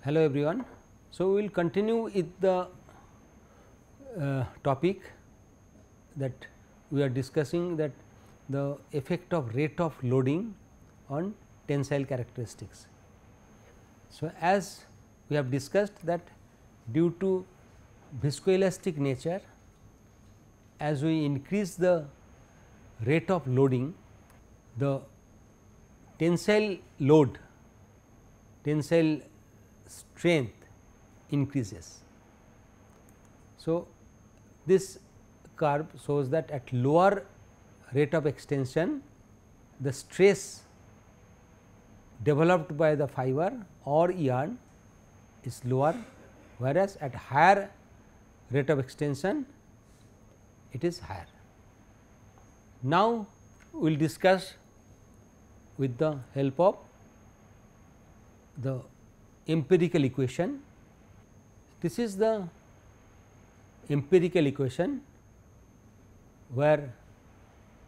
Hello everyone. So, we will continue with the topic that we are discussing, that the effect of rate of loading on tensile characteristics. So, as we have discussed that due to viscoelastic nature, as we increase the rate of loading, the tensile load, tensile strength increases. So, this curve shows that at lower rate of extension, the stress developed by the fiber or yarn is lower, whereas at higher rate of extension it is higher. Now, we will discuss with the help of the empirical equation. This is the empirical equation where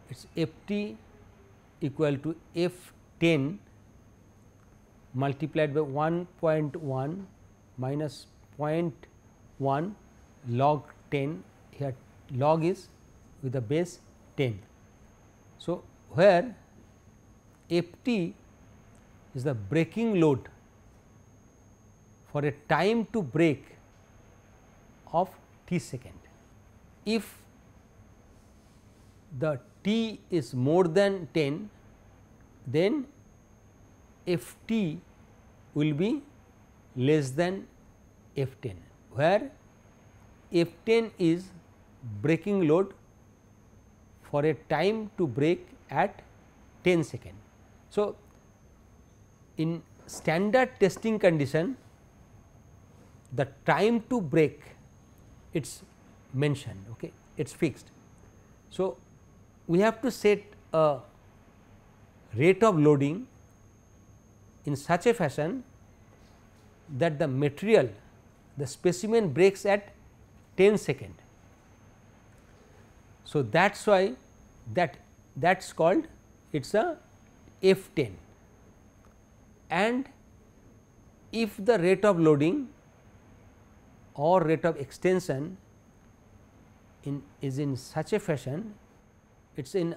it is F t equal to F 10 multiplied by 1.1 minus 0.1 log 10, here log is with the base 10. So, where F t is the breaking load for a time to break of t second. If the t is more than 10, then F t will be less than F 10, where F 10 is breaking load for a time to break at 10 second. So, in standard testing condition, the time to break it is mentioned, okay, it is fixed. So, we have to set a rate of loading in such a fashion that the material, the specimen breaks at 10 second. So, that is why that is called, it is a F 10, and if the rate of loading or rate of extension is in such a fashion, it is in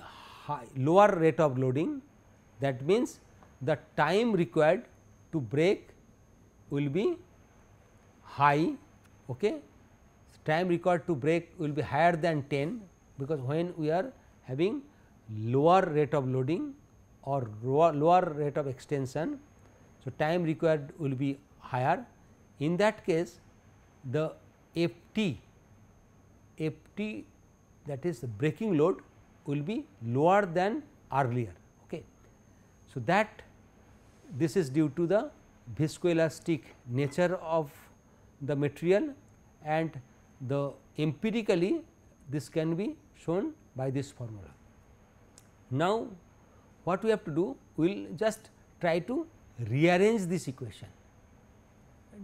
lower rate of loading, that means the time required to break will be high, okay. Time required to break will be higher than 10, because when we are having lower rate of loading or lower rate of extension. So, time required will be higher. In that case, the F t that is the breaking load will be lower than earlier. Okay. So, that this is due to the viscoelastic nature of the material, and the empirically this can be shown by this formula. Now, what we have to do, we will just try to rearrange this equation,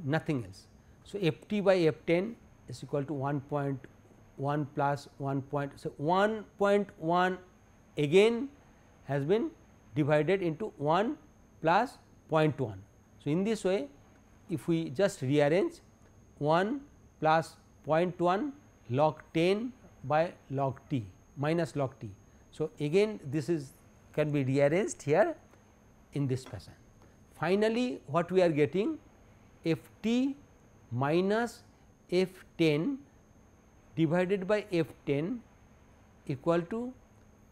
nothing else. So, F t by F 10 is equal to 1.1 plus 1. So, 1.1 again has been divided into 1 plus 0.1. So, in this way, if we just rearrange 1 plus 0.1 log 10 by log t minus log t. So, again this is can be rearranged here in this fashion. Finally, what we are getting, F t minus F 10 divided by F 10 equal to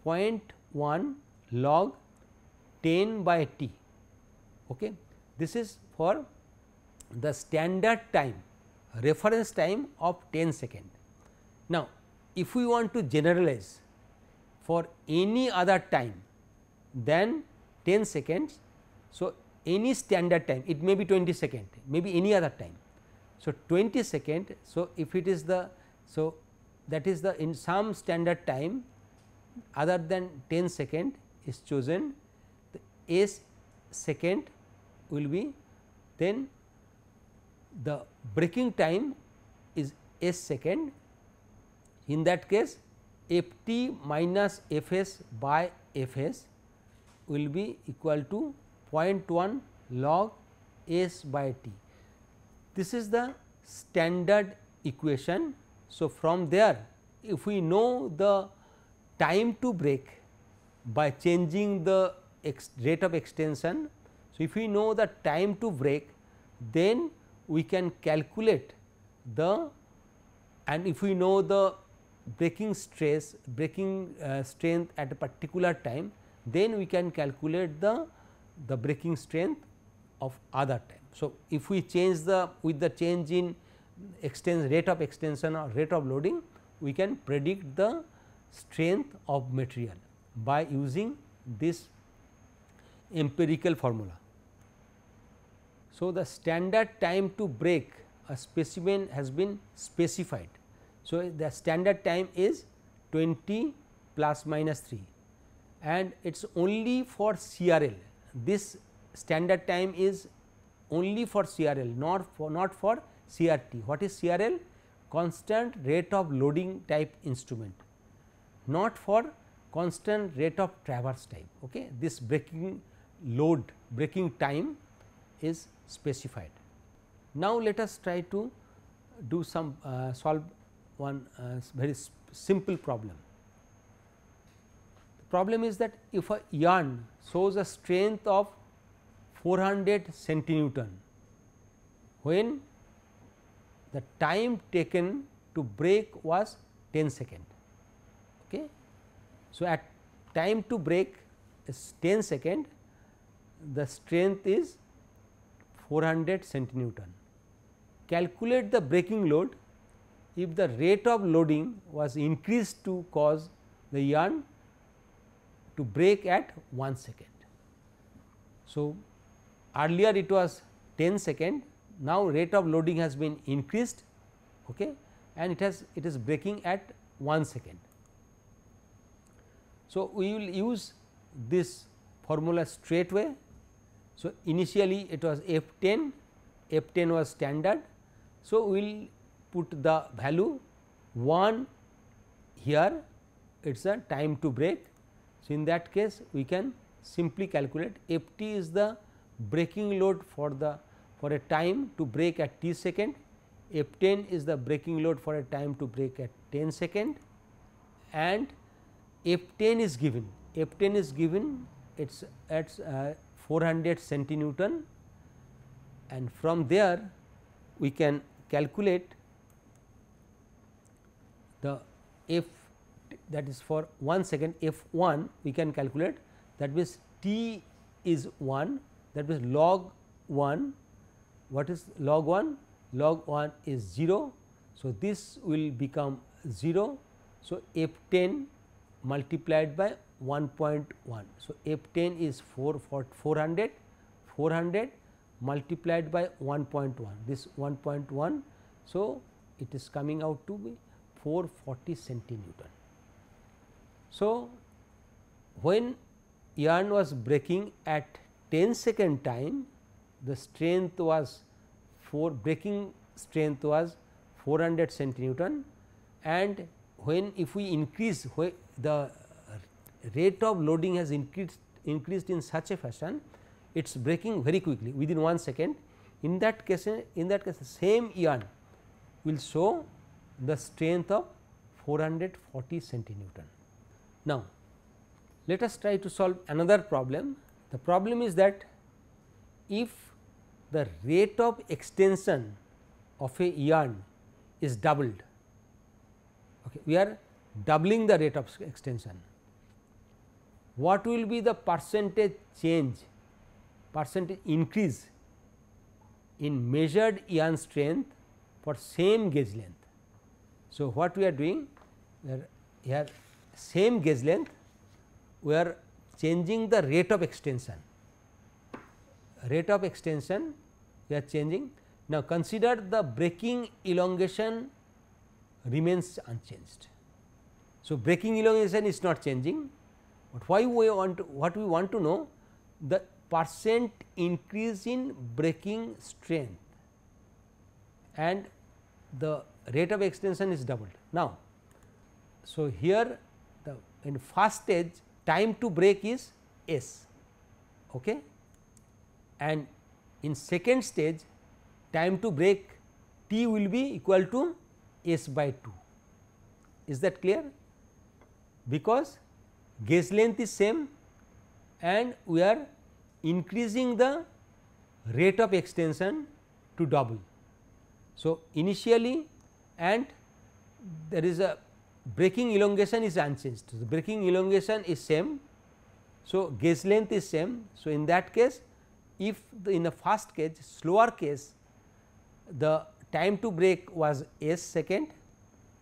0.1 log 10 by t. Okay. This is for the standard time, reference time of 10 second. Now, if we want to generalize for any other time than 10 seconds, so any standard time, it may be 20 second, maybe any other time. So, 20 second. So, if it is the, so that is the in some standard time other than 10 second is chosen, the S second will be, then the breaking time is S second. In that case, F t minus F s by F s will be equal to 0.1 log S by t. This is the standard equation. So, from there if we know the time to break by changing the rate of extension. So, if we know the time to break, then we can calculate the, and if we know the breaking stress, breaking strength at a particular time, then we can calculate the breaking strength of other time. So, if we change the with the change in rate of extension or rate of loading, we can predict the strength of material by using this empirical formula. So, the standard time to break a specimen has been specified. So, the standard time is 20 plus minus 3 and it is only for CRL. This standard time is only for CRL, not for CRT. What is CRL? Constant rate of loading type instrument, not for constant rate of traverse type. Okay. This breaking load, breaking time is specified. Now, let us try to do some solve one very simple problem. The problem is that if a yarn shows a strength of 400 centinewton, when the time taken to break was 10 second. Okay. So, at time to break is 10 second, the strength is 400 centinewton. Calculate the breaking load if the rate of loading was increased to cause the yarn to break at 1 second. So, earlier it was 10 second, now rate of loading has been increased, okay, and it is breaking at 1 second. So, we will use this formula straight away. So, initially it was F10, F10 was standard. So, we will put the value 1 here, it is a time to break. So, in that case we can simply calculate Ft is the breaking load for a time to break at t second, F10 is the breaking load for a time to break at 10 second, and F10 is given, F10 is given, it is at 400 centinewton, and from there we can calculate the F, that is for 1 second, F1 we can calculate, that means T is 1, that means log 1. What is log 1? Log 1 is 0. So, this will become 0. So, F10 multiplied by 1.1. So, F10 is 400, 400 multiplied by 1.1, this 1.1. So, it is coming out to be 440 centinewton. So, when yarn was breaking at 10 second time, the strength was breaking strength was 400 centinewton, and when if we increase the rate of loading has increased in such a fashion, it is breaking very quickly within 1 second. In that case the same yarn will show the strength of 440 centinewton. Now, let us try to solve another problem. The problem is that if the rate of extension of a yarn is doubled, okay, we are doubling the rate of extension, what will be the percentage change, percentage increase in measured yarn strength for same gauge length. So, what we are doing, we are here same gauge length, we are changing the rate of extension, we are changing. Now, consider the breaking elongation remains unchanged. So, breaking elongation is not changing, but why we want to, what we want to know the percent increase in breaking strength, and the rate of extension is doubled. Now, so here the in first stage time to break is S, okay, and in second stage time to break T will be equal to S by 2. Is that clear? Because gauge length is same and we are increasing the rate of extension to double. So, initially and there is a breaking elongation is unchanged. So, the breaking elongation is same. So, gauge length is same. So, in that case if in the first case slower case the time to break was S second,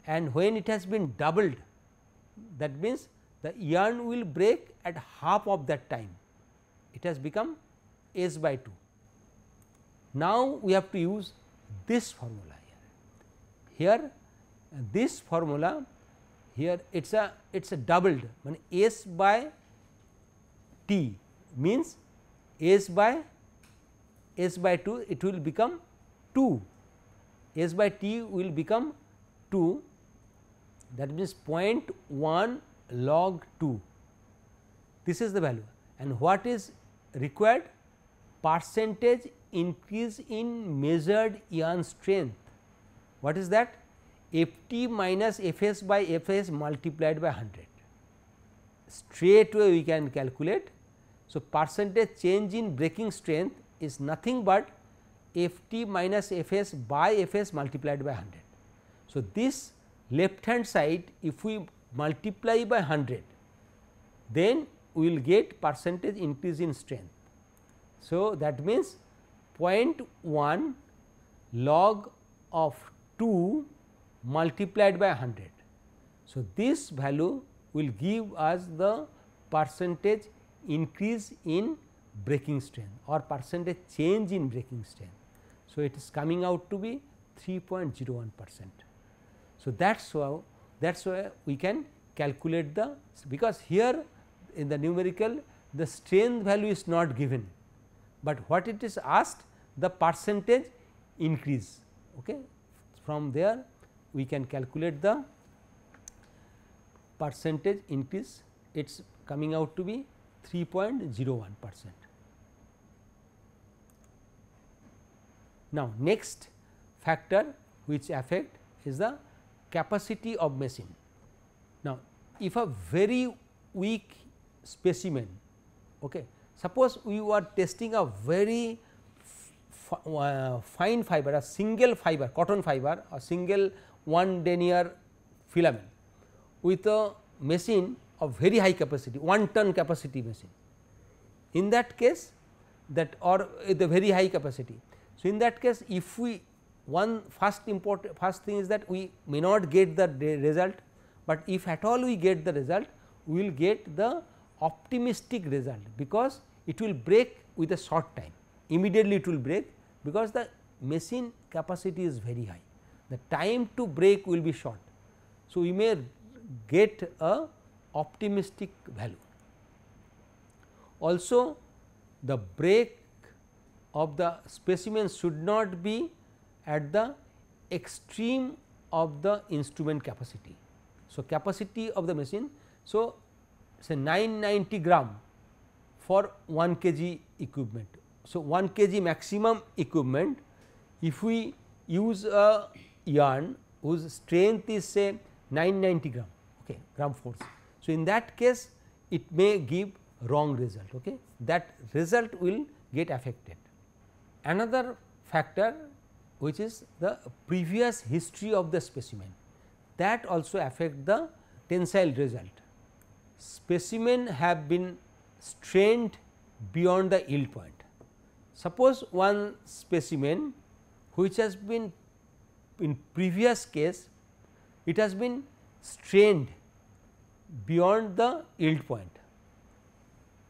and when it has been doubled, that means the yarn will break at half of that time, it has become S by 2. Now, we have to use this formula here. This formula here it is a doubled, mean S by T means S by 2, it will become 2, S by T will become 2, that means 0.1 log 2, this is the value. And what is required? Percentage increase in measured yarn strength. What is that? F t minus F s by F s multiplied by 100. Straight away we can calculate. So, percentage change in breaking strength is nothing but F t minus F s by F s multiplied by 100. So, this left hand side if we multiply by 100, then we will get percentage increase in strength. So, that means 0.1 log of 2 multiplied by 100. So, this value will give us the percentage increase in breaking strength or percentage change in breaking strength. So, it is coming out to be 3.01%. So, that is why we can calculate the, because here in the numerical the strength value is not given, but what it is asked the percentage increase. Okay. From there we can calculate the percentage increase, it is coming out to be 3.01%. Now, next factor which affect is the capacity of machine. Now, if a very weak specimen, okay, suppose we were testing a very fine fiber, a single fiber cotton fiber, a single 1 denier filament with a machine of very high capacity, 1 ton capacity machine. In that case that or with a very high capacity. So, in that case if we first thing is that we may not get the result, but if at all we get the result, we will get the optimistic result, because it will break with a short time, immediately it will break, because the machine capacity is very high, the time to break will be short. So, we may get a optimistic value. Also the break of the specimen should not be at the extreme of the instrument capacity. So, capacity of the machine, so say 990 gram for 1 kg equipment. So, 1 kg maximum equipment, if we use a yarn whose strength is say 990 gram, okay, gram force. So, in that case it may give wrong result, okay, that result will get affected. Another factor which is the previous history of the specimen, that also affect the tensile result. Specimen have been strained beyond the yield point. Suppose one specimen which has been in previous case, it has been strained beyond the yield point.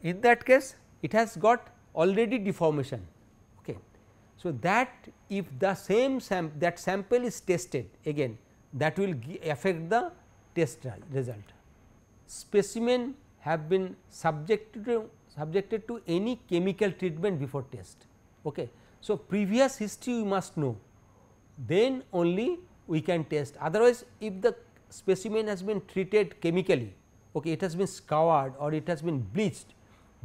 In that case it has got already deformation. Okay. So, that if the same sample is tested again, that will affect the test result. Specimen have been subjected to any chemical treatment before test. Okay. So, previous history we must know, then only we can test, otherwise if the specimen has been treated chemically, okay, it has been scoured or it has been bleached,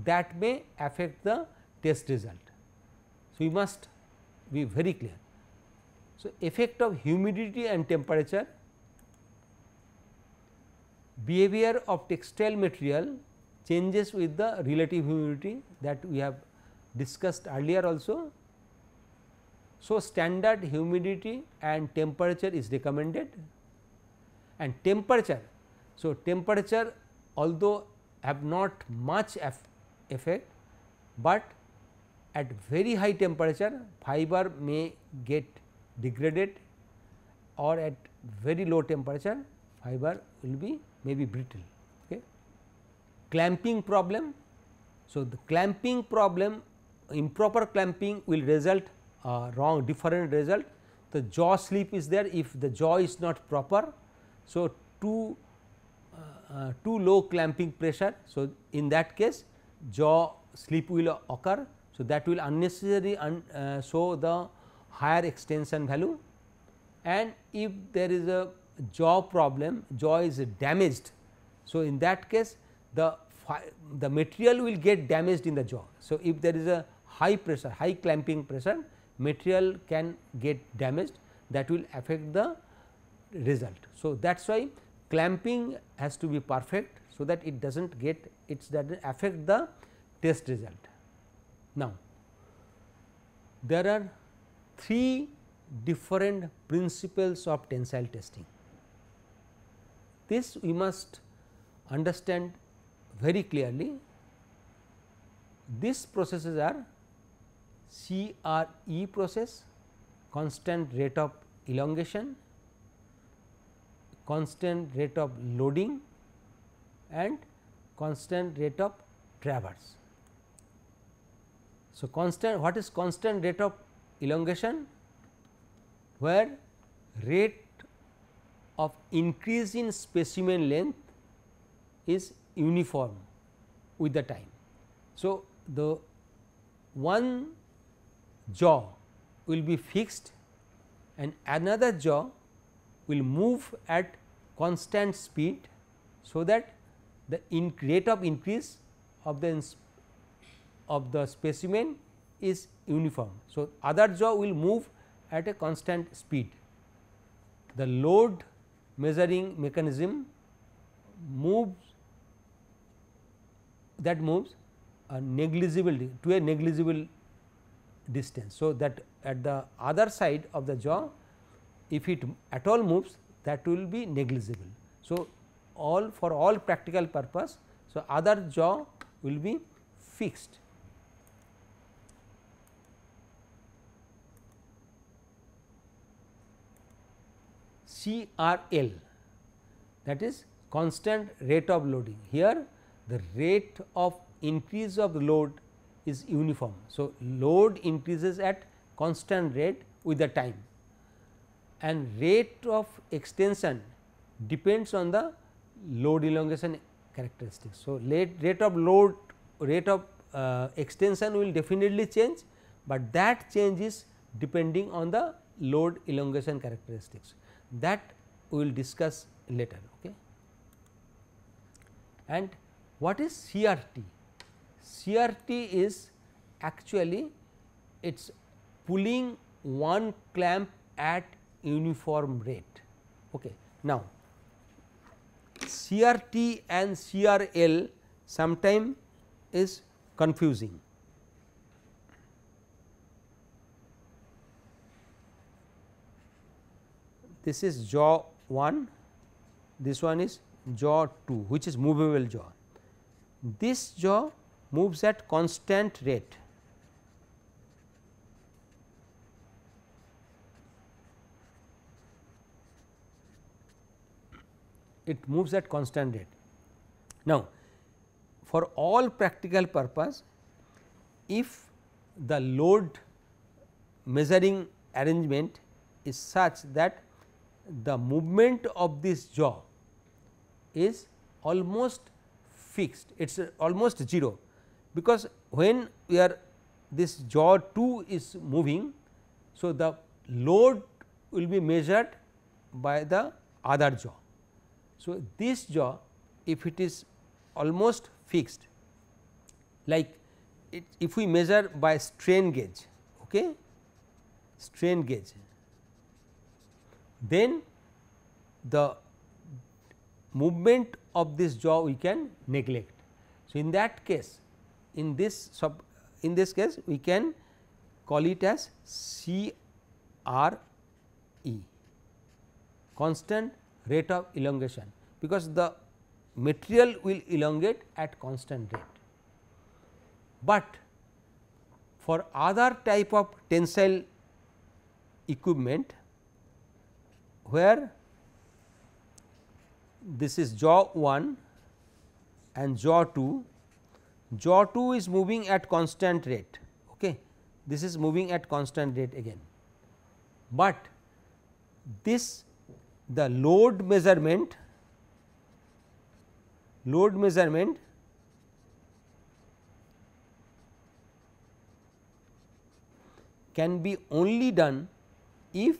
that may affect the test result. So, we must be very clear. So, effect of humidity and temperature, behavior of textile material changes with the relative humidity that we have discussed earlier also. So, standard humidity and temperature is recommended, and temperature. So, temperature although have not much effect, but at very high temperature fiber may get degraded, or at very low temperature fiber will be maybe brittle. Okay. Clamping problem. So, the clamping problem, improper clamping will result wrong different result. The jaw slip is there if the jaw is not proper. So, too low clamping pressure. So, in that case jaw slip will occur. So, that will unnecessarily show the higher extension value, and if there is a jaw problem, jaw is damaged. So, in that case the material will get damaged in the jaw. So, if there is a high pressure, high clamping pressure, material can get damaged, that will affect the result. So, that is why clamping has to be perfect, so that it does not get affect the test result. Now, there are 3 different principles of tensile testing. This we must understand very clearly. These processes are CRE process, constant rate of elongation, constant rate of loading, and constant rate of traverse. So, what is constant rate of elongation? Where rate of increase in specimen length is uniform with the time. So, the one jaw will be fixed and another jaw will move at constant speed, so that the rate of increase of the specimen is uniform. So, other jaw will move at a constant speed. The load measuring mechanism moves a negligible to a negligible distance. So, that at the other side of the jaw, if it at all moves, that will be negligible. So, for all practical purpose, so other jaw will be fixed. CRL, that is constant rate of loading. Here the rate of increase of the load is uniform. So, load increases at constant rate with the time, and rate of extension depends on the load elongation characteristics. So, rate of extension will definitely change, but that change is depending on the load elongation characteristics, that we will discuss later. Okay. And what is CRT? CRT is actually it is pulling one clamp at uniform rate. Okay. Now, CRT and CRL sometime is confusing. This is jaw 1, this one is jaw 2, which is movable jaw. This jaw moves at constant rate. It moves at constant rate. Now, for all practical purpose, if the load measuring arrangement is such that the movement of this jaw is almost fixed, it is almost 0, because when we are this jaw 2 is moving. So, the load will be measured by the other jaw. So, this jaw if it is almost fixed, like if we measure by strain gauge, okay, strain gauge, then the movement of this jaw we can neglect. So, in that case, in this case we can call it as CRE, constant rate of elongation, because the material will elongate at constant rate. But for other type of tensile equipment, where this is jaw 1 and jaw 2, jaw 2 is moving at constant rate, okay. This is moving at constant rate again, but this the load measurement can be only done if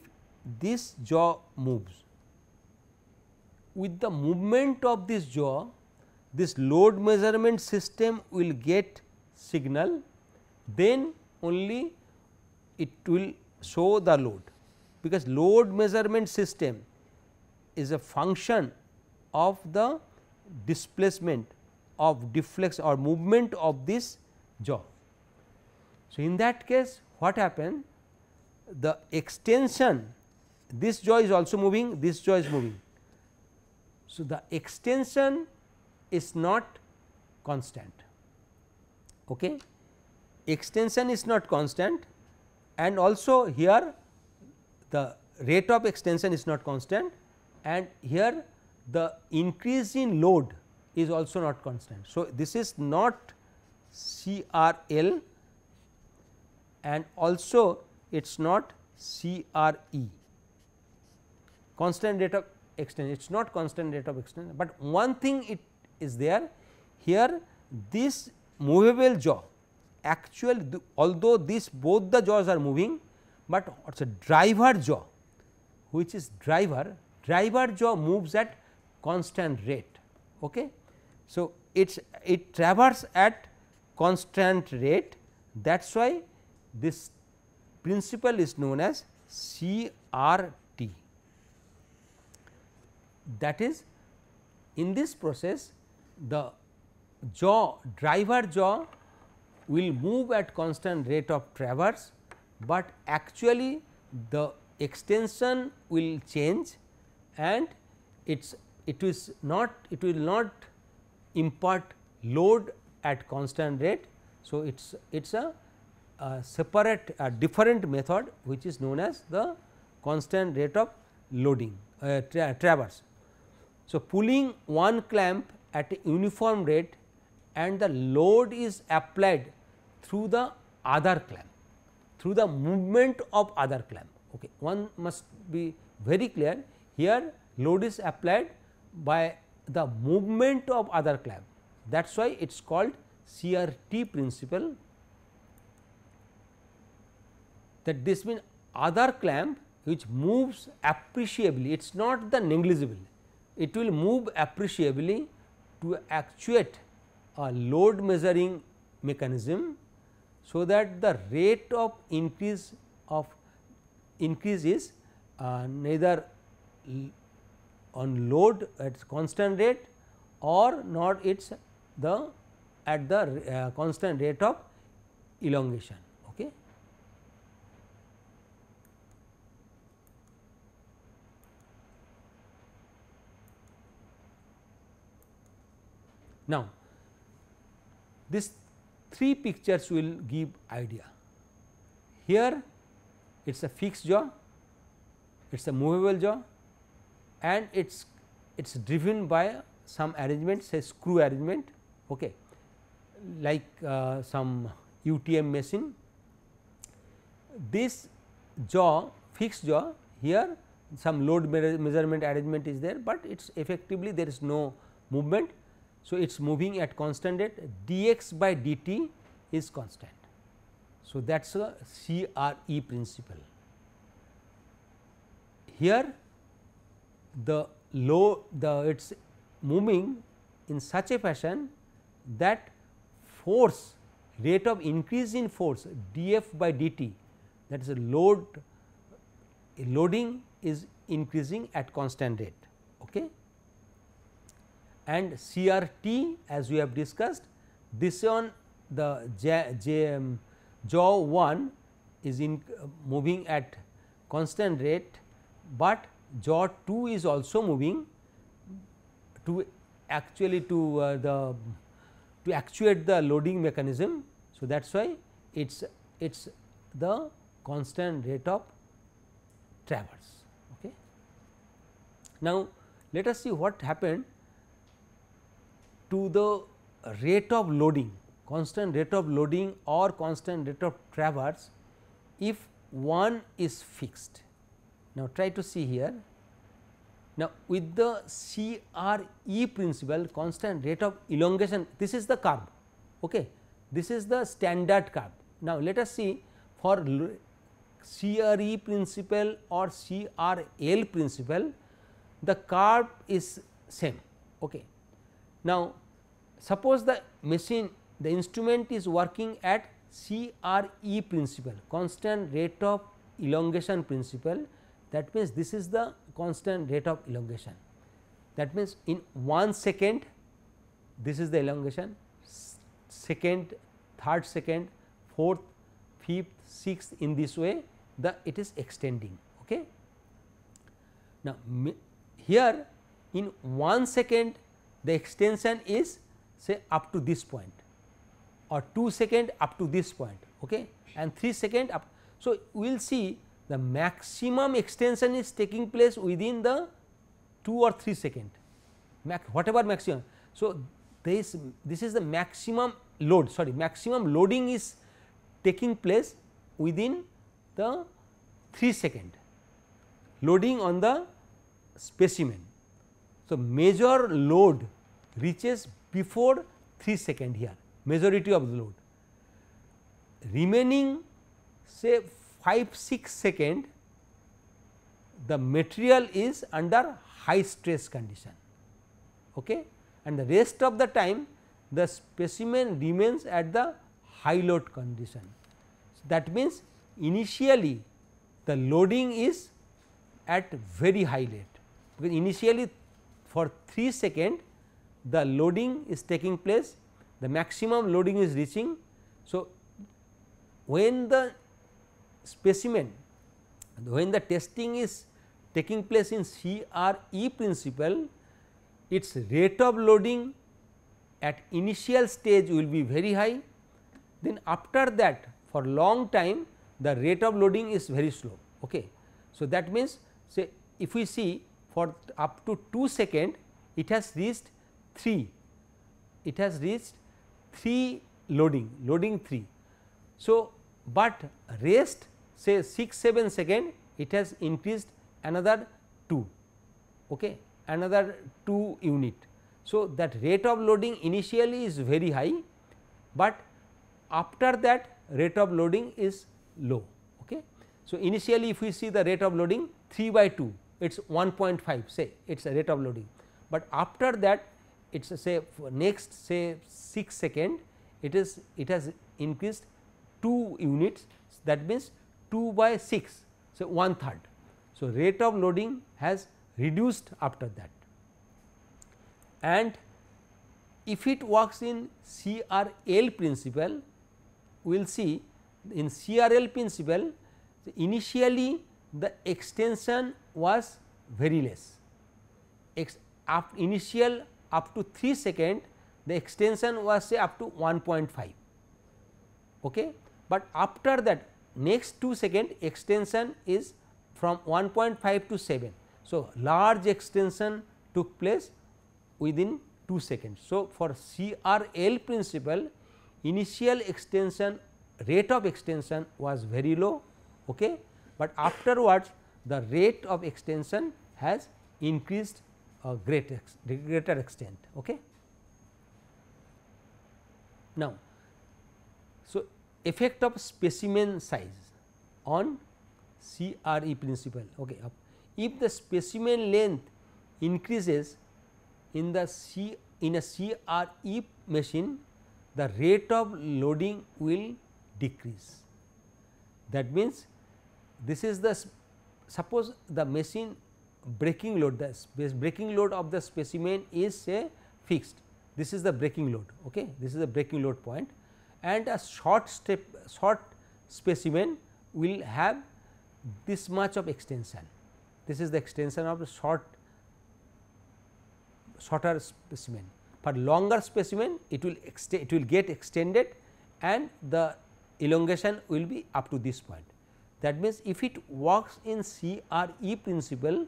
this jaw moves. With the movement of this jaw, this load measurement system will get signal, then only it will show the load, because load measurement system is a function of the displacement of deflection or movement of this jaw. So, in that case what happens, the extension, this jaw is also moving, this jaw is moving. So, the extension is not constant, okay. Extension is not constant, and also here the rate of extension is not constant, and here the increase in load is also not constant. So, this is not CRL, and also it is not CRE, constant rate of extension, it is not constant rate of extension. But one thing it is there here, this movable jaw actually, although this both the jaws are moving, but it is a driver jaw, which is driver jaw moves at constant rate, okay. So, it traverses at constant rate, that is why this principle is known as CRT. That is, in this process the jaw, driver jaw will move at constant rate of traverse, but actually the extension will change and it will not impart load at constant rate. So, it is a separate different method which is known as the constant rate of loading traverse. So, pulling one clamp at a uniform rate and the load is applied through the other clamp, through the movement of other clamp. Okay. One must be very clear here, load is applied by the movement of other clamp, that is why it is called CRT principle. That this means other clamp which moves appreciably, it is not the negligible, it will move appreciably to actuate a load measuring mechanism, so that the rate of increase is neither on load at constant rate or not it is the at the constant rate of elongation. Okay. Now, these three pictures will give idea. Here it is a fixed jaw, it is a movable jaw, and it is driven by some arrangement, say screw arrangement, okay, like some UTM machine. This jaw, fixed jaw, here some load measurement arrangement is there, but it is effectively there is no movement. So, it is moving at constant rate, dx by dt is constant. So, that is a CRE principle. Here the it is moving in such a fashion that force, rate of increase in force df by dt that is a loading is increasing at constant rate. Okay. And CRT, as we have discussed, this one the jaw 1 is moving at constant rate, but jaw 2 is also moving to actually to actuate the loading mechanism. So, that is why it is the constant rate of traverse. Okay. Now, let us see what happened to the rate of loading, constant rate of loading or constant rate of traverse if one is fixed. Now, try to see here. Now, with the CRE principle, constant rate of elongation, this is the curve. Okay. This is the standard curve. Now, let us see for CRE principle or CRL principle, the curve is same. Okay. Now, suppose the machine, the instrument is working at CRE principle, constant rate of elongation principle. That means, this is the constant rate of elongation. That means, in 1 second this is the elongation, second, third second, fourth, fifth, sixth, in this way it is extending. Okay. Now, here in 1 second the extension is say up to this point, or 2 second up to this point, okay, and 3 second up. So, we will see the maximum extension is taking place within the 2 or 3 second, whatever maximum. So, this is the maximum load, maximum loading is taking place within the 3 second loading on the specimen. So, major load reaches before 3 second here, majority of the load. Remaining say 5-6 second, the material is under high stress condition, okay, and the rest of the time the specimen remains at the high load condition. So, that means, initially the loading is at very high rate, because initially for 3 second the loading is taking place, the maximum loading is reaching. So, when the specimen, when the testing is taking place in CRE principle, its rate of loading at initial stage will be very high, then after that for long time the rate of loading is very slow. Okay. So, that means, say if we see for up to 2 second it has reached 3, it has reached 3 loading 3. So, but rest say 6-7 second it has increased another 2, okay, another 2 unit. So, that rate of loading initially is very high, but after that rate of loading is low. Okay. So, initially if we see the rate of loading 3/2, it is 1.5, say it is a rate of loading, but after that it is say next say 6 second it has increased 2 units, that means 2/6, so 1/3. So, rate of loading has reduced after that, and if it works in CRL principle, we will see in CRL principle initially the extension was very less, initial up to 3 second the extension was say up to 1.5, okay, but after that next 2 second extension is from 1.5 to 7. So, large extension took place within 2 seconds. So, for CRL principle initial extension rate of extension was very low, okay, but afterwards the rate of extension has increased a greater extent. Okay. Now, so effect of specimen size on CRE principle. Okay. If the specimen length increases in a CRE machine, the rate of loading will decrease. That means, this is the suppose the machine breaking load, the breaking load of the specimen is say fixed, this is the breaking load, okay. This is the breaking load point, and a short specimen will have this much of extension. This is the extension of the shorter specimen. For longer specimen it will get extended and the elongation will be up to this point. That means, if it works in CRE principle,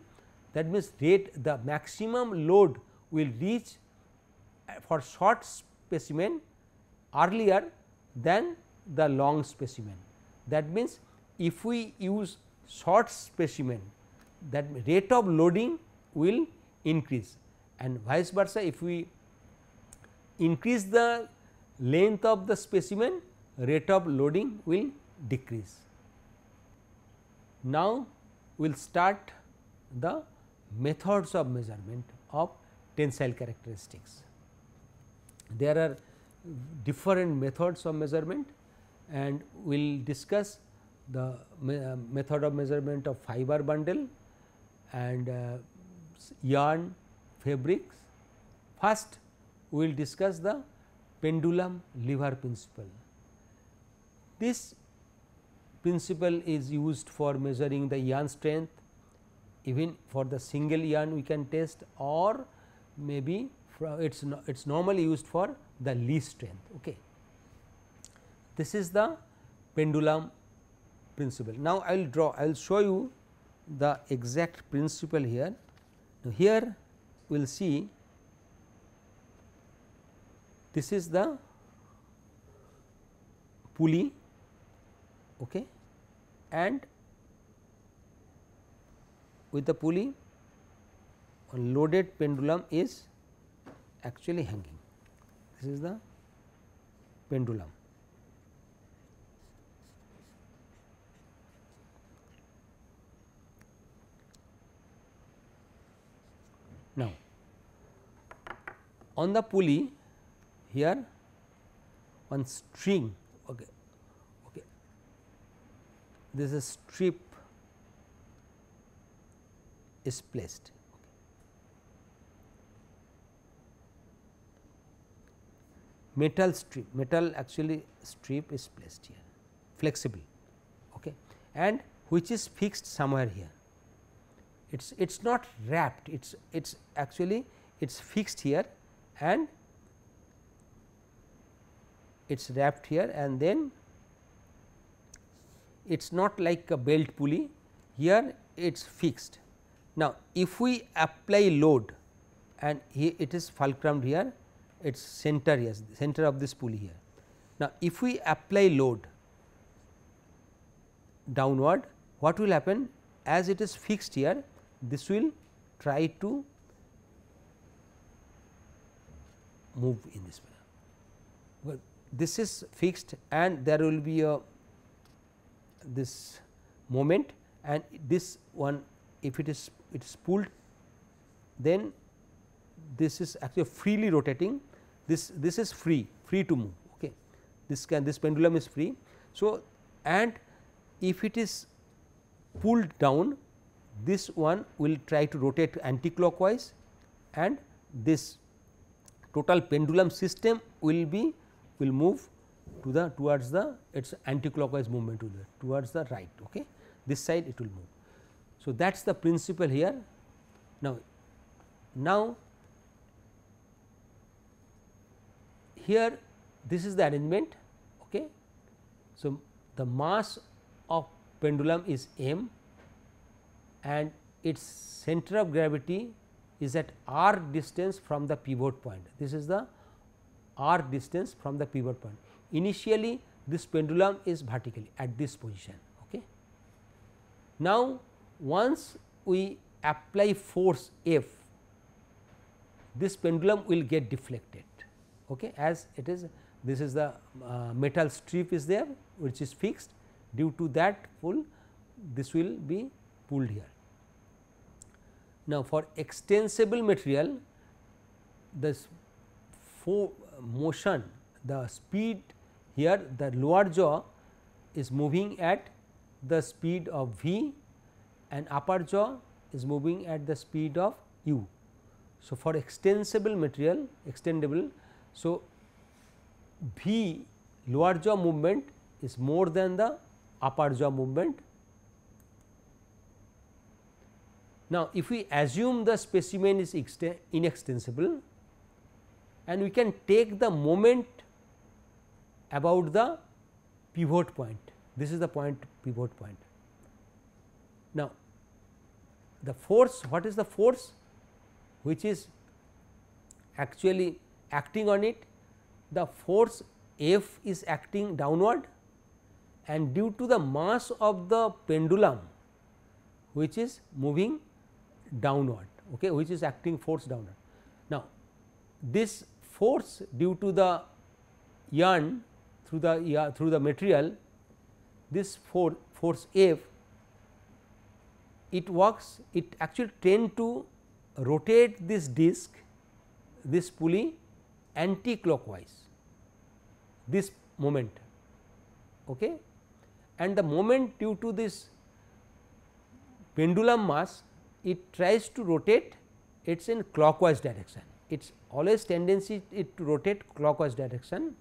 that means the maximum load will reach for short specimen earlier than the long specimen. That means, if we use short specimen, that rate of loading will increase, and vice versa, if we increase the length of the specimen, rate of loading will decrease. Now, we will start the methods of measurement of tensile characteristics. There are different methods of measurement, and we will discuss the method of measurement of fiber bundle and yarn, fabrics. First, we will discuss the pendulum lever principle. This principle is used for measuring the yarn strength, even for the single yarn we can test, or maybe it is normally used for the least strength. Okay. This is the pendulum principle. Now, I will show you the exact principle here. Now, here we will see this is the pulley, okay, and with the pulley a loaded pendulum is actually hanging. This is the pendulum. Now, on the pulley here one string, okay, this is strip is placed. Metal strip, actually strip is placed here, flexible, okay, and which is fixed somewhere here. It's not wrapped, it's actually it's fixed here and it's wrapped here, and then it's not like a belt pulley, here it's fixed. Now, if we apply load and here it is fulcrumed here, its center here, center of this pulley here. Now, if we apply load downward, what will happen? As it is fixed here, this will try to move in this manner. Well, this is fixed and there will be a this moment, and this one if it is pulled, then this is actually freely rotating, this is free to move, okay. This pendulum is free. So, and if it is pulled down, this one will try to rotate anticlockwise, and this total pendulum system will move to the towards the its anticlockwise movement towards the right, okay. This side it will move. So, that is the principle here. Now here this is the arrangement, okay. So, the mass of pendulum is m and its center of gravity is at r distance from the pivot point. This is the r distance from the pivot point. Initially this pendulum is vertically at this position, okay. Now, once we apply force F, this pendulum will get deflected, okay, as it is, this is the metal strip is there which is fixed, due to that pull this will be pulled here. Now, for extensible material, this motion, the speed here, the lower jaw is moving at the speed of v and upper jaw is moving at the speed of u. So, for extensible material extendable, so v lower jaw movement is more than the upper jaw movement. Now, if we assume the specimen is inextensible and we can take the moment about the pivot point, this is the point pivot point. Now, the force, what is the force which is actually acting on it? The force F is acting downward, and due to the mass of the pendulum which is moving downward, okay, which is acting force downward. Now, this force due to the yarn through the material, this force F, it works, it actually tend to rotate this disc, this pulley anti-clockwise, this moment, okay, and the moment due to this pendulum mass, it tries to rotate, it is in clockwise direction, it is always tendency it to rotate clockwise direction,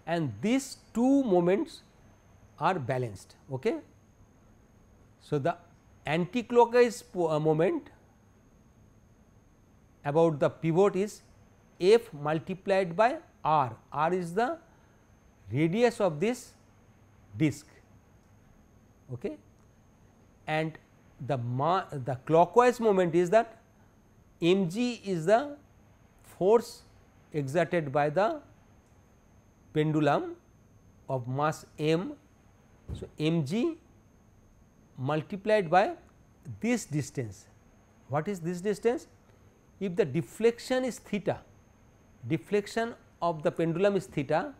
and these two moments are balanced. Okay. So, the anti-clockwise moment about the pivot is F multiplied by R. R is the radius of this disc, okay, and the clockwise moment is that mg is the force exerted by the pendulum of mass m. So, mg multiplied by this distance. What is this distance? If the deflection is theta, deflection of the pendulum is theta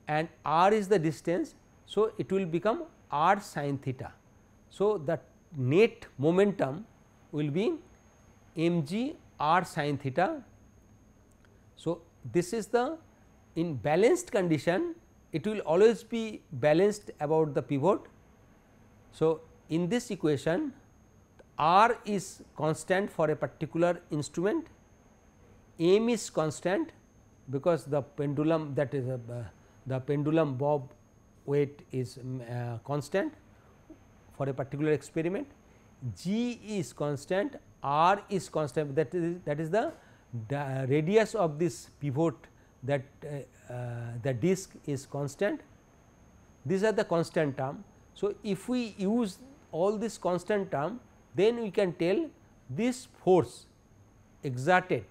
and r is the distance. So, it will become r sin theta. So, the net momentum will be mg r sin theta. So, this is the, in balanced condition it will always be balanced about the pivot. So, in this equation r is constant for a particular instrument, m is constant because the pendulum, that is the pendulum bob weight is constant for a particular experiment, g is constant, r is constant, that is the radius of this pivot, that the disc is constant. These are the constant term. So, if we use all this constant term, then we can tell this force exerted,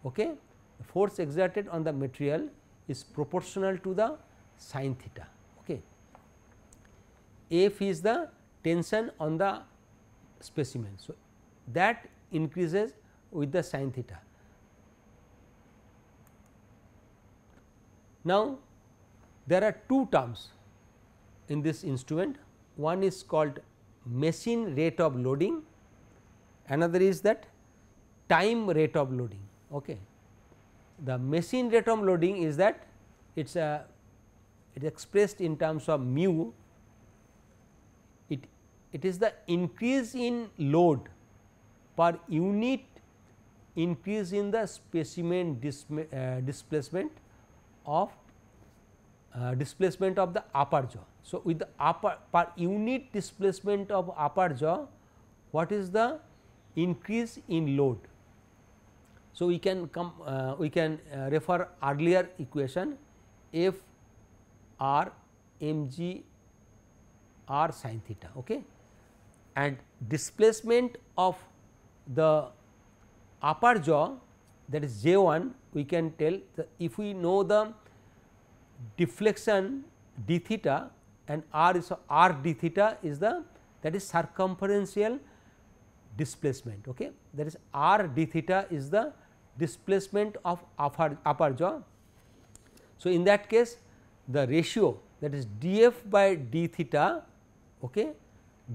okay, force exerted on the material is proportional to the sin theta. Okay. F is the tension on the specimen. So, that increases with the sin theta. Now, there are two terms in this instrument, one is called machine rate of loading, another is that time rate of loading. Okay. The machine rate of loading is that it is expressed in terms of mu, it is the increase in load per unit increase in the specimen displacement of the upper jaw. So, with the upper per unit displacement of upper jaw, what is the increase in load? So, we can refer earlier equation F r mg r sin theta, okay, and displacement of the upper jaw, that is J1, we can tell if we know the deflection d theta and r is r d theta is the, that is circumferential displacement, okay, that is r d theta is the displacement of upper jaw. So, in that case the ratio, that is df by d theta, okay,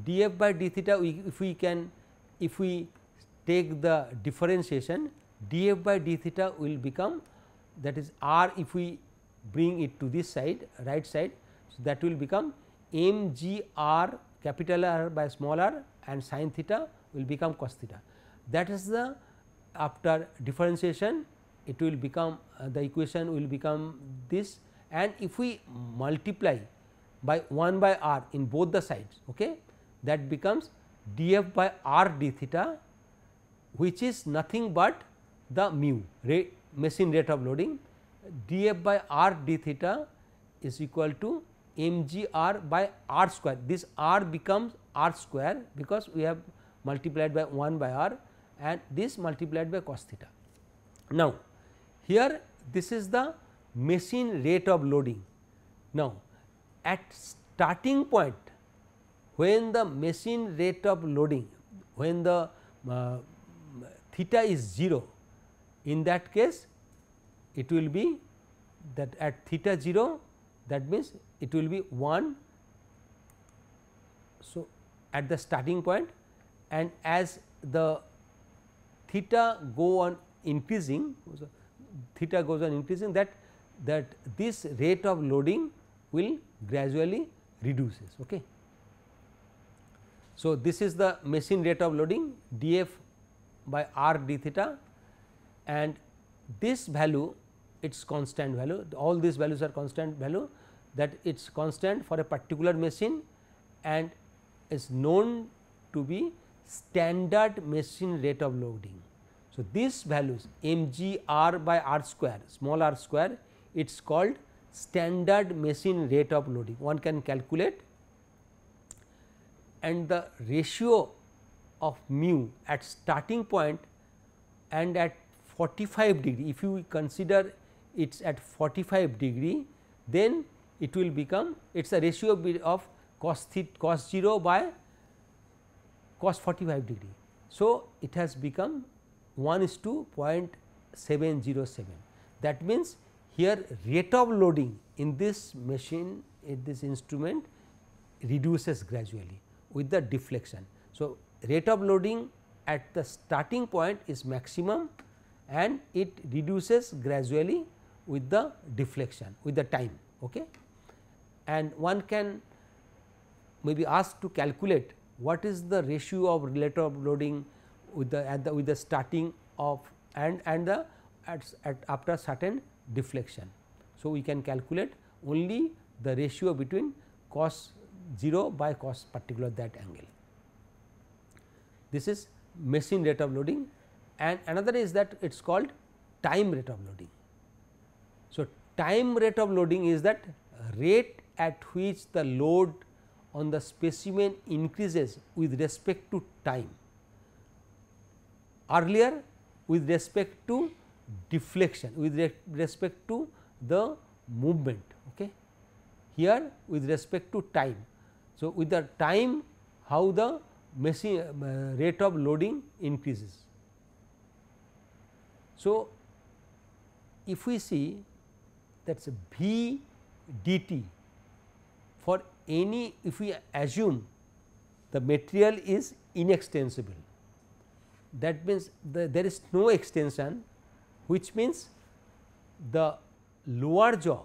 df by d theta, if we take the differentiation, df by d theta will become, that is r, if we bring it to this side, right side, so that will become mgr capital R by small r and sin theta will become cos theta. That is the after differentiation it will become the equation will become this, and if we multiply by 1 by r in both the sides, okay, that becomes df by r d theta, which is nothing but the mu machine rate of loading. Df by r d theta is equal to mgr by r square. This r becomes r square because we have multiplied by 1 by r and this multiplied by cos theta. Now, here this is the machine rate of loading. Now, at starting point when the machine rate of loading, when the theta is 0, in that case it will be that at theta 0, that means it will be 1. So, at the starting point, and as the theta go on increasing, theta goes on increasing, that this rate of loading will gradually reduces. Okay. So, this is the machine rate of loading df by r d theta, and this value its constant value, all these values are constant value, that it is constant for a particular machine and is known to be standard machine rate of loading. So, these values mgr by r square, small r square, it is called standard machine rate of loading. One can calculate, and the ratio of mu at starting point and at 45 degree, if you consider it is at 45 degree, then it will become, it is a ratio of cos 0 by cos 45 degree. So, it has become 1:0.707. That means, here rate of loading in this machine, in this instrument reduces gradually with the deflection. So, rate of loading at the starting point is maximum and it reduces gradually with the deflection with the time. Okay. And one can maybe asked to calculate what is the ratio of relative loading with the with the starting of and the at after certain deflection. So, we can calculate only the ratio between cos 0 by cos particular that angle. This is machine rate of loading, and another is that it is called time rate of loading. So, time rate of loading is that rate at which the load on the specimen increases with respect to time. Earlier with respect to deflection, with respect to the movement. Okay. Here with respect to time. So, with the time how the machine rate of loading increases. So, if we see that is V dt for any, if we assume the material is inextensible, that means there is no extension, which means the lower jaw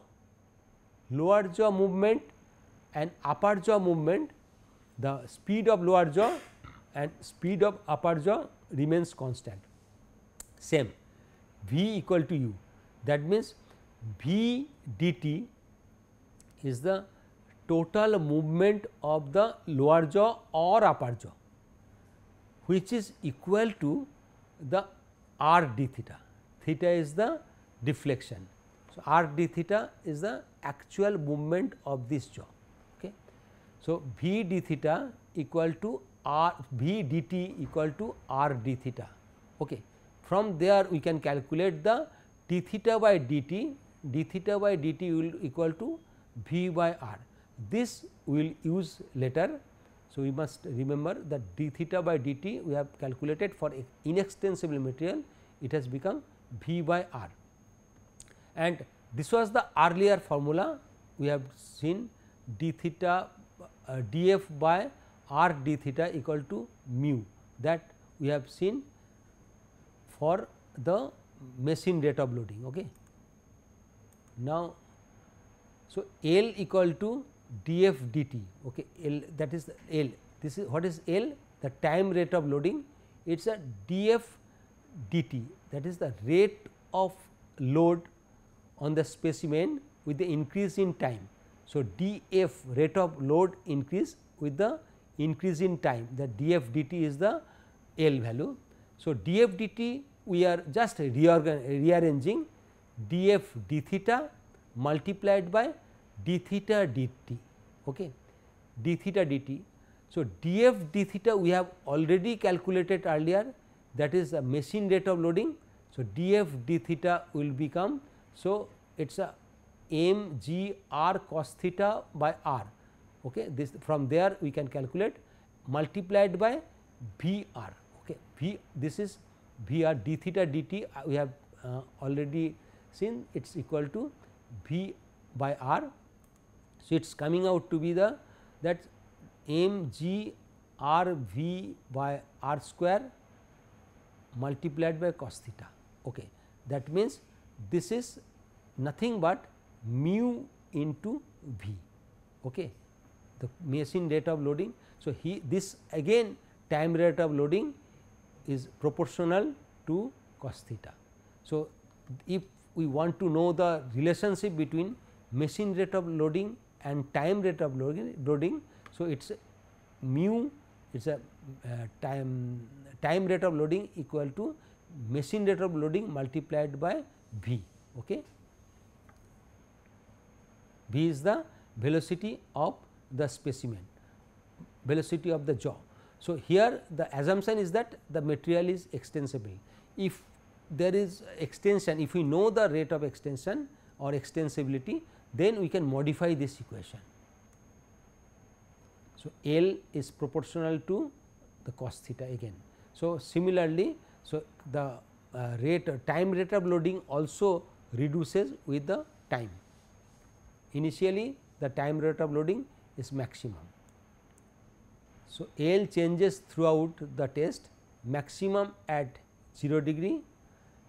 movement and upper jaw movement, the speed of lower jaw and speed of upper jaw remains constant, same V equal to u. That means, V dt is the total movement of the lower jaw or upper jaw, which is equal to the r d theta. Theta is the deflection. So, r d theta is the actual movement of this jaw. Okay. So, V d theta equal to r V dt equal to r d theta. Okay. From there we can calculate the d theta by dt, d theta by dt will equal to V by r. This we will use later. So, we must remember that d theta by dt we have calculated for inextensible material, it has become V by r, and this was the earlier formula. We have seen d theta df by r d theta equal to mu, that we have seen for the machine rate of loading. Okay. Now, so L equal to df dt, okay, L, that is the L. This is what is L? The time rate of loading. It is a df dt, that is the rate of load on the specimen with the increase in time. So, df rate of load increase with the increase in time, the df dt is the L value. So, df dt we are just rearranging df d theta multiplied by d theta dt, okay, d theta dt. So, df d theta we have already calculated earlier, that is the machine rate of loading. So, df d theta will become, so it is a m g r cos theta by r, okay. This from there we can calculate multiplied by v r, okay. V, this is v r d theta dt we have already seen, it is equal to v by r. So, it is coming out to be the that m g r v by r square multiplied by cos theta, okay. That means, this is nothing but mu into v, okay, the machine rate of loading. So, this again time rate of loading is proportional to cos theta. So, if we want to know the relationship between machine rate of loading and time rate of loading, so it is mu, it is a time rate of loading equal to machine rate of loading multiplied by v, okay. V is the velocity of the specimen, velocity of the jaw. So, here the assumption is that the material is extensible. If there is extension, if we know the rate of extension or extensibility, then we can modify this equation. So, L is proportional to the cos theta again. So, similarly, so the time rate of loading also reduces with the time. Initially the time rate of loading is maximum. So, L changes throughout the test, maximum at 0 degree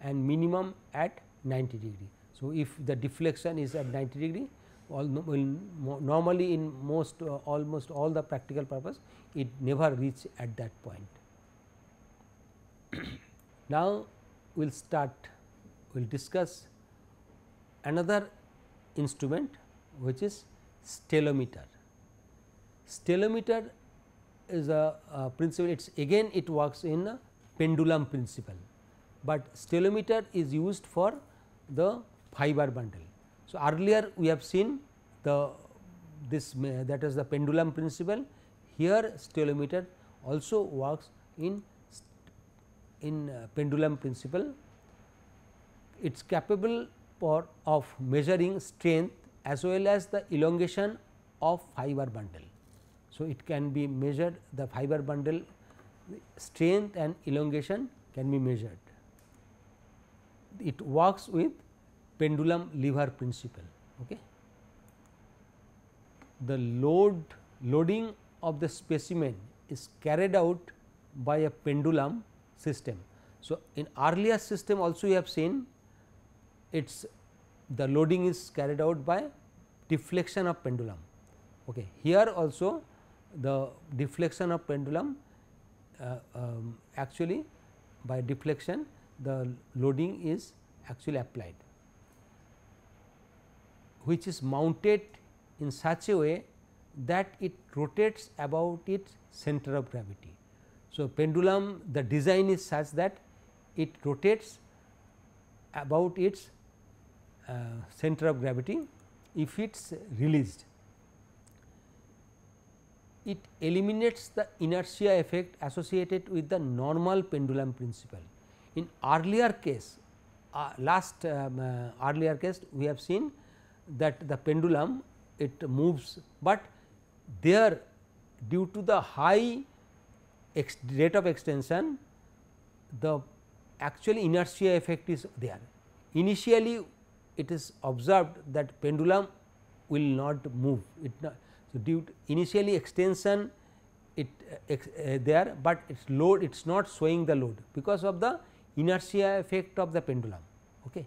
and minimum at 90 degree. So, if the deflection is at 90 degree, normally in most almost all the practical purpose, it never reach at that point. Now, we will discuss another instrument which is stellometer. Stellometer is a principle, it is again it works in a pendulum principle, but stellometer is used for the fiber bundle. So, earlier we have seen the that is the pendulum principle. Here stellometer also works in pendulum principle. It is capable of measuring strength as well as the elongation of fiber bundle. So, it can be measured, the fiber bundle strength and elongation can be measured. It works with pendulum lever principle. Okay. The loading of the specimen is carried out by a pendulum system. So, in earlier system also you have seen the loading is carried out by deflection of pendulum. Okay. Here also the deflection of pendulum actually by deflection the loading is actually applied, which is mounted in such a way that it rotates about its center of gravity. So, pendulum the design is such that it rotates about its center of gravity. If it is released, it eliminates the inertia effect associated with the normal pendulum principle. In earlier case, earlier case we have seen that the pendulum it moves, but there due to the high rate of extension the actual inertia effect is there. Initially it is observed that pendulum will not move, so due to initially extension it there, but its load it is not showing the load because of the inertia effect of the pendulum. Okay.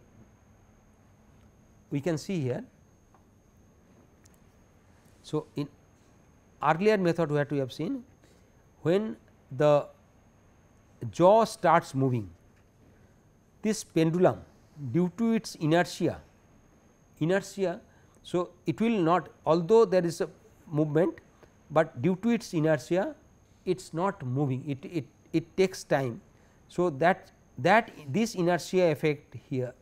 We can see here. So, in earlier method what we have seen, when the jaw starts moving, this pendulum due to its inertia, so it will not, although there is a movement, but due to its inertia it is not moving, it takes time. So, that this inertia effect here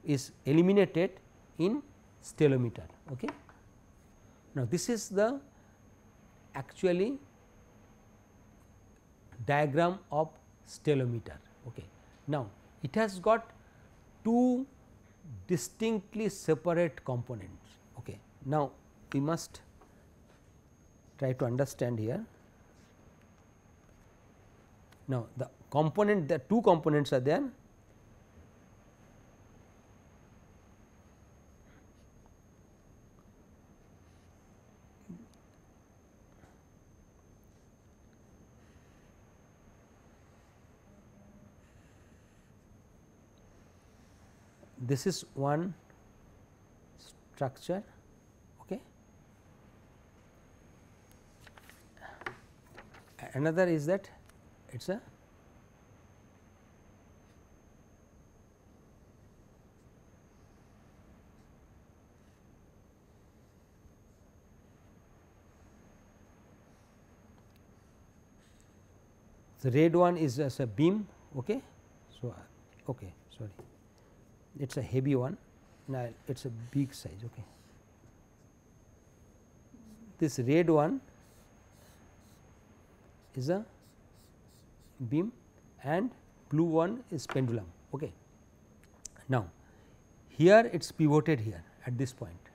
is eliminated in stellometer. Okay. Now, this is the actually diagram of stellometer. Okay. Now, it has got two distinctly separate components. Okay. Now, we must try to understand here. Now, the component, the two components are there. This is one structure. Okay. Another is that it is a the red one is as a beam. Okay. So, okay, sorry, it is a heavy one, now it is a big size. Okay. This red one is a beam and blue one is pendulum. Okay. Now, here it is pivoted here at this point,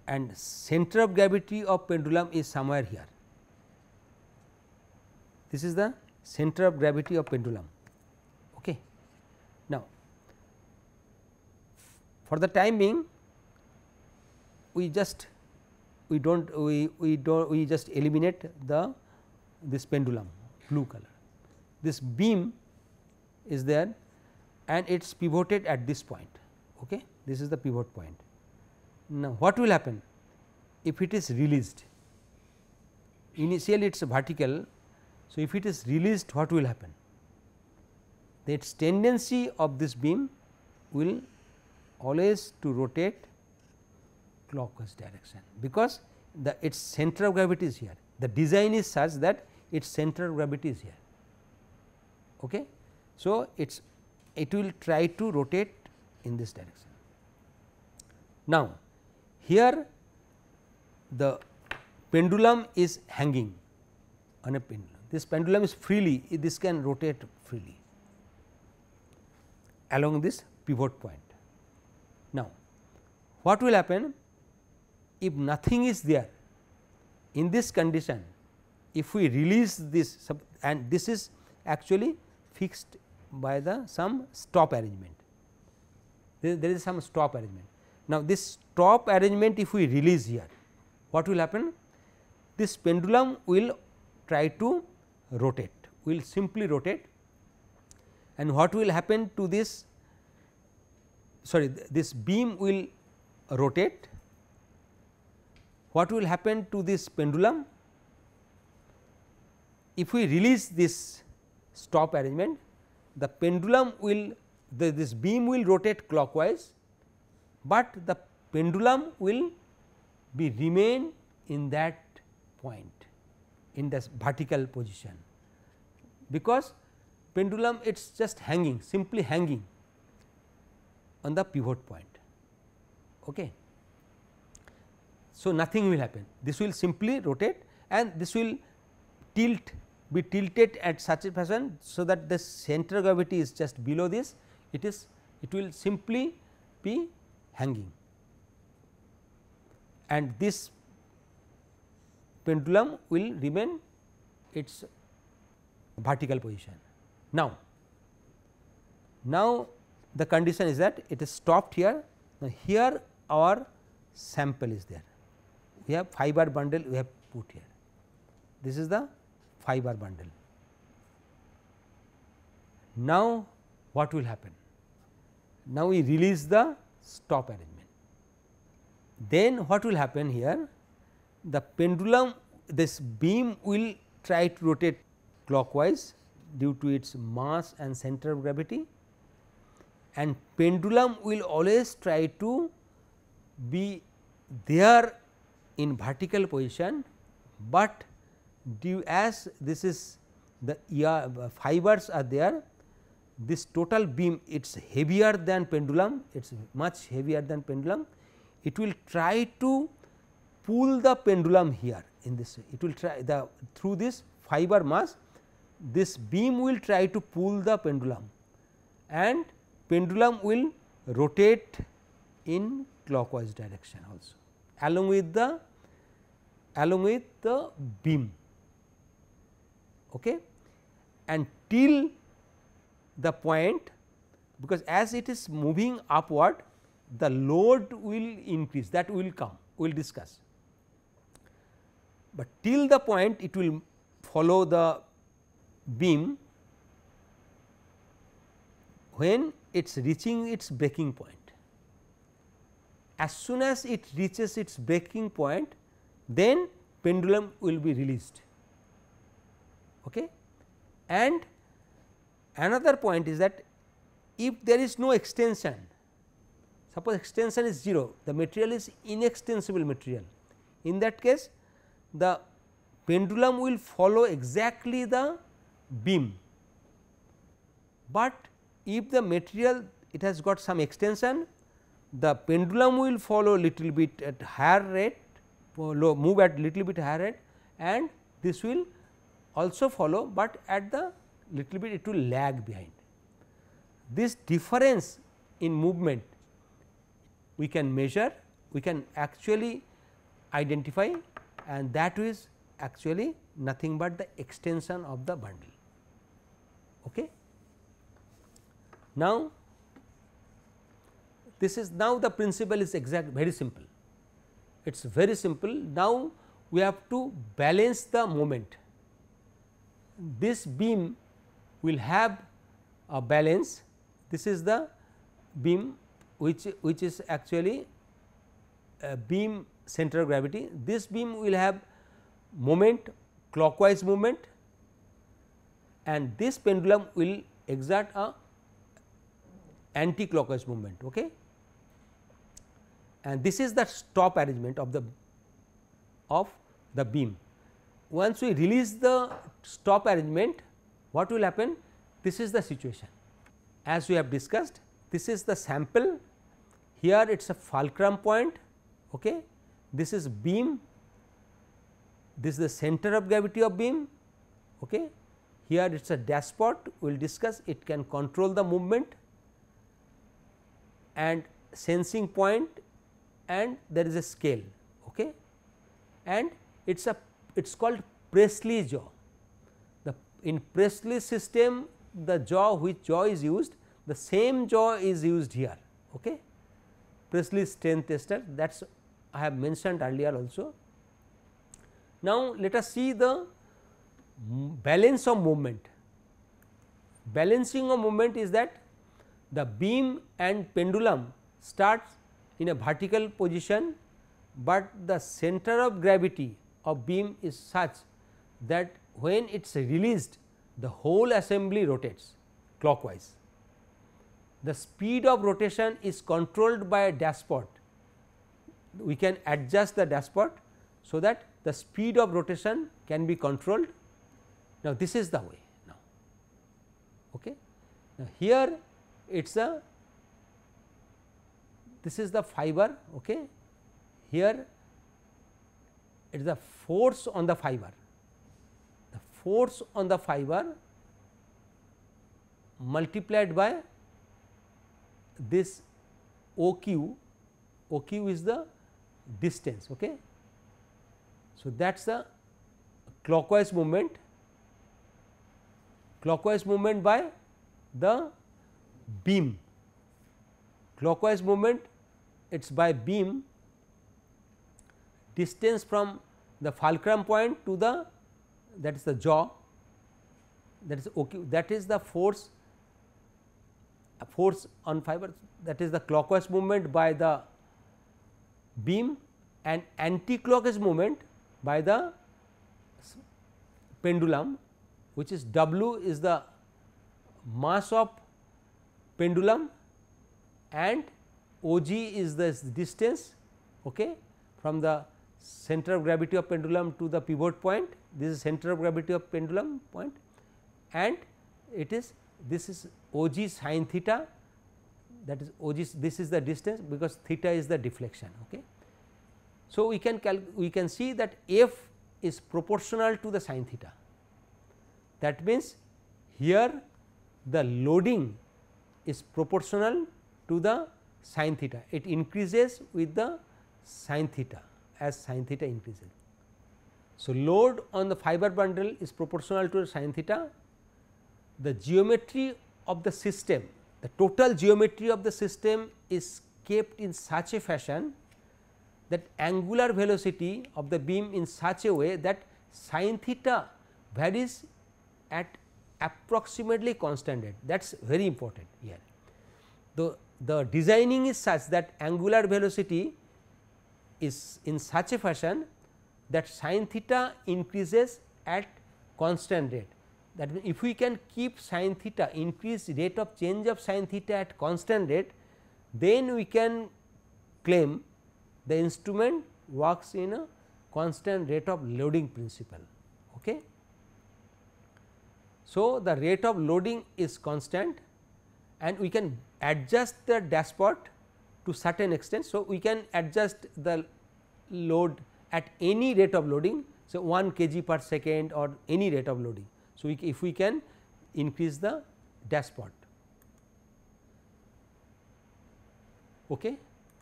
and center of gravity of pendulum is somewhere here. This is the center of gravity of pendulum. Okay. Now, for the time being we just eliminate the this pendulum blue color. This beam is there and it is pivoted at this point. Okay. This is the pivot point. Now, what will happen if it is released? Initially it is vertical. So, if it is released, what will happen? Its tendency of this beam will always to rotate clockwise direction, because its center of gravity is here. The design is such that its center of gravity is here. Okay. So, it will try to rotate in this direction. Now, here the pendulum is hanging on a pendulum. This pendulum is freely, this can rotate freely along this pivot point. Now, what will happen if nothing is there in this condition? If we release this, and this is actually fixed by the some stop arrangement, there is some stop arrangement. Now, this stop arrangement if we release here, what will happen? This pendulum will try to rotate, will simply rotate, and what will happen to this, sorry, this beam will rotate. What will happen to this pendulum? If we release this stop arrangement, the pendulum will, this beam will rotate clockwise, but the pendulum will be remain in that point in the vertical position, because pendulum it is just hanging, simply hanging on the pivot point. Okay. So, nothing will happen, this will simply rotate and this will be tilted at such a fashion, so that the center of gravity is just below this, it will simply be hanging, and this pendulum will remain its vertical position. Now, the condition is that it is stopped here. Now, here our sample is there, we have fiber bundle we have put here, this is the fiber bundle. Now, what will happen? Now, we release the stop arrangement, then what will happen here? the pendulum, this beam will try to rotate clockwise due to its mass and center of gravity, and pendulum will always try to be there in vertical position, but due as this is the fibers are there, this total beam it is heavier than pendulum, it is much heavier than pendulum. It will try to pull the pendulum here in this way. It will try the through this fiber mass, this beam will try to pull the pendulum, and pendulum will rotate in clockwise direction also along with the beam, okay. And till the point, because as it is moving upward, the load will increase, that will come, we will discuss, but till the point it will follow the beam when it is reaching its breaking point. As soon as it reaches its breaking point, then pendulum will be released. Okay. And another point is that if there is no extension, suppose extension is 0, the material is inextensible material, in that case the pendulum will follow exactly the beam, but if the material it has got some extension, the pendulum will follow little bit at higher rate, move at little bit higher rate, and this will also follow, but at the little bit it will lag behind. This difference in movement we can measure, we can actually identify, and that is actually nothing but the extension of the bundle. Okay. Now, this is now the principle is very simple, it is very simple. Now, we have to balance the moment. This beam will have a balance, this is the beam which is actually a beam center of gravity. This beam will have moment, clockwise movement, and this pendulum will exert a anti-clockwise movement. Okay. And this is the stop arrangement of the beam. Once we release the stop arrangement, what will happen? This is the situation. As we have discussed, this is the sample, here it is a fulcrum point, okay. This is beam, this is the center of gravity of beam, okay. Here it is a dashpot, we will discuss, it can control the movement, and sensing point, and there is a scale, okay. And it is called Presley jaw. In Presley system, the jaw, which jaw is used, the same jaw is used here, okay. Presley strain tester, that is I have mentioned earlier also. Now, let us see the balance of movement. Balancing of movement is that the beam and pendulum starts in a vertical position, but the center of gravity of beam is such that when it is released, the whole assembly rotates clockwise. The speed of rotation is controlled by a dashpot. We can adjust the dashpot, so that the speed of rotation can be controlled. Now, this is the way now. Okay. Now, here it is a, this is the fiber, okay. Here it is the force on the fiber. The force on the fiber multiplied by this OQ, OQ is the distance, okay. So, that is the clockwise movement by the beam, clockwise movement it is by beam, distance from the fulcrum point to the, that is the jaw, that is OQ, that is the force on fiber, that is the clockwise movement by the beam, and anti-clockwise movement by the pendulum, which is W is the mass of pendulum and OG is the distance, okay, from the center of gravity of pendulum to the pivot point. This is center of gravity of pendulum point, and it is this is OG sin theta, that is OG, this is the distance because theta is the deflection. Okay. So, we can see that F is proportional to the sin theta. That means, here the loading is proportional to the sin theta, it increases with the sin theta as sin theta increases. So, load on the fiber bundle is proportional to sin theta. The geometry of the system, the total geometry of the system is kept in such a fashion that angular velocity of the beam in such a way that sin theta varies at approximately constant rate. That is very important here. The designing is such that angular velocity is in such a fashion that sin theta increases at constant rate. That means, if we can keep sin theta, increase rate of change of sin theta at constant rate, then we can claim the instrument works in a constant rate of loading principle. Okay. So, the rate of loading is constant and we can adjust the dashpot to certain extent. So, we can adjust the load at any rate of loading, so 1 kg per second or any rate of loading. So, if we can increase the dashpot, okay,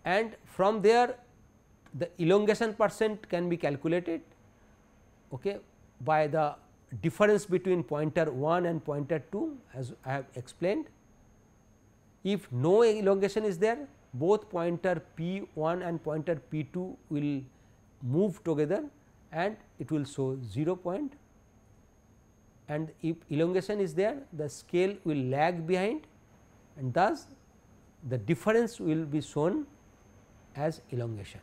and from there the elongation percent can be calculated, okay, by the difference between pointer 1 and pointer 2, as I have explained. If no elongation is there, both pointer P1 and pointer P2 will move together and it will show 0 point, and if elongation is there, the scale will lag behind and thus the difference will be shown as elongation.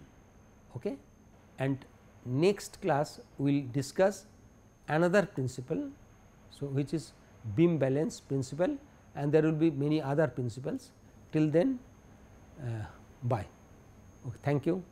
Okay. And next class we will discuss another principle, so which is beam balance principle, and there will be many other principles. Till then, bye. Okay, thank you.